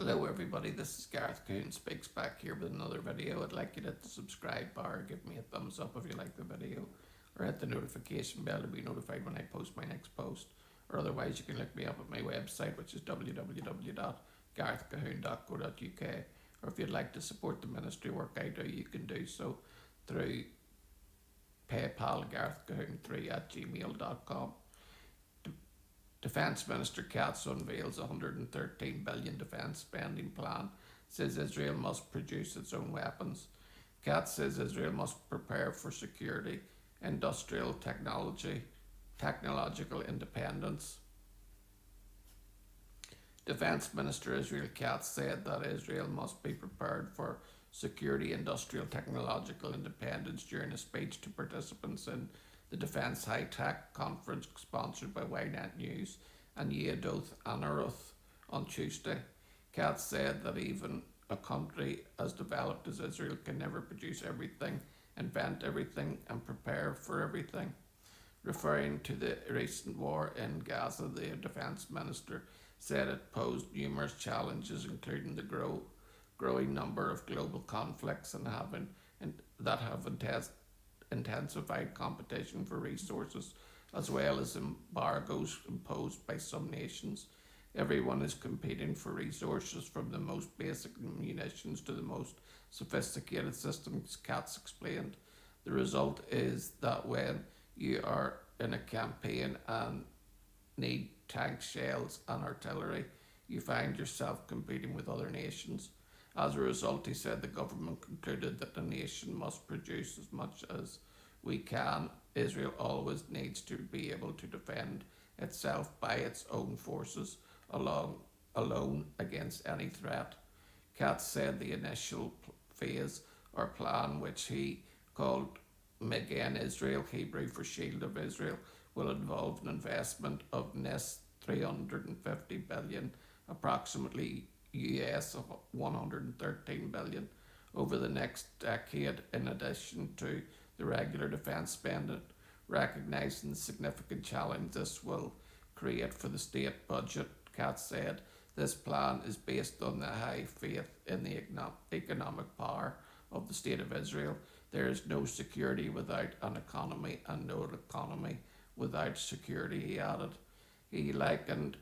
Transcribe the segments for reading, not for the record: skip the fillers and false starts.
Hello everybody, this is Gareth Coon Speaks back here with another video. I'd like you to hit the subscribe bar, give me a thumbs up if you like the video, or hit the notification bell to be notified when I post my next post. Or otherwise you can look me up at my website, which is www.garethcahoon.co.uk. Or if you'd like to support the ministry work I do, you can do so through PayPal garethcahoon3@gmail.com. Defence Minister Katz unveils a 113 billion defence spending plan, says Israel must produce its own weapons. Katz says Israel must prepare for security, industrial technological independence. Defence Minister Israel Katz said that Israel must be prepared for security, industrial, technological independence during a speech to participants in the Defence High Tech Conference sponsored by Ynet News and Yedoth Anaruth on Tuesday. Katz said that even a country as developed as Israel can never produce everything, invent everything, and prepare for everything. Referring to the recent war in Gaza, the Defence Minister said it posed numerous challenges, including the growing number of global conflicts that have intensified competition for resources, as well as embargoes imposed by some nations. Everyone is competing for resources, from the most basic munitions to the most sophisticated systems, Katz explained. The result is that when you are in a campaign and need tanks, shells, and artillery, you find yourself competing with other nations. As a result, he said the government concluded that the nation must produce as much as we can. Israel always needs to be able to defend itself by its own forces alone against any threat. Katz said the initial phase or plan, which he called Magen Israel, Hebrew for Shield of Israel, will involve an investment of NIS 350 billion, approximately US of 113 billion, over the next decade, in addition to the regular defence spending. Recognising the significant challenge this will create for the state budget, Katz said, this plan is based on the high faith in the economic power of the State of Israel. There is no security without an economy, and no economy without security, he added. He likened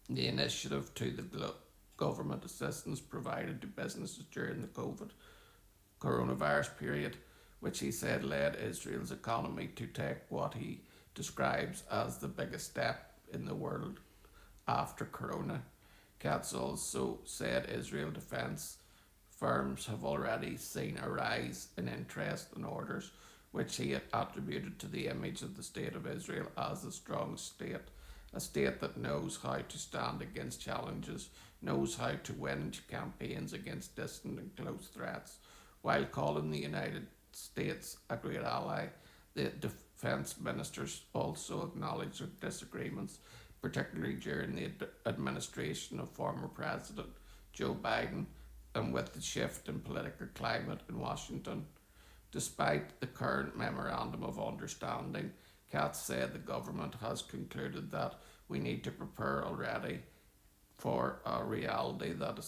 the initiative to the government assistance provided to businesses during the coronavirus period, which he said led Israel's economy to take what he describes as the biggest step in the world after Corona. Katz also said Israel defence firms have already seen a rise in interest and orders, which he had attributed to the image of the State of Israel as a strong state, a state that knows how to stand against challenges, knows how to win campaigns against distant and close threats. While calling the United States a great ally, the defence ministers also acknowledged their disagreements, particularly during the administration of former President Joe Biden and with the shift in political climate in Washington. Despite the current memorandum of understanding, Katz said the government has concluded that we need to prepare already for a reality that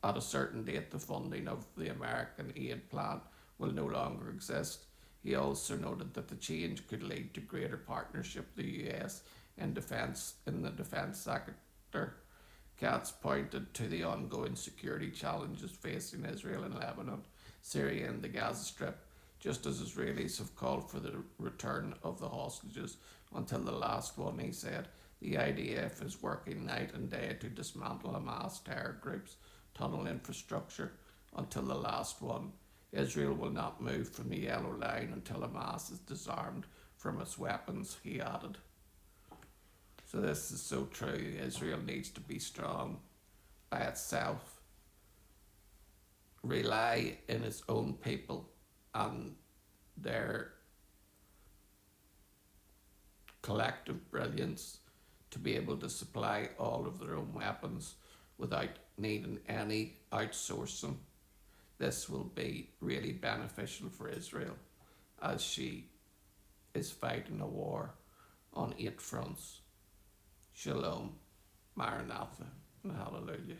at a certain date the funding of the American aid plan will no longer exist. He also noted that the change could lead to greater partnership with the US in the defence sector. Katz pointed to the ongoing security challenges facing Israel in Lebanon, Syria, and the Gaza Strip, just as Israelis have called for the return of the hostages until the last one. He said the IDF is working night and day to dismantle Hamas terror groups' tunnel infrastructure until the last one. Israel will not move from the yellow line until Hamas is disarmed from its weapons, he added. So this is so true. Israel needs to be strong by itself, rely in its own people and their collective brilliance to be able to supply all of their own weapons without needing any outsourcing. This will be really beneficial for Israel as she is fighting a war on 8 fronts. Shalom, Maranatha. Hallelujah.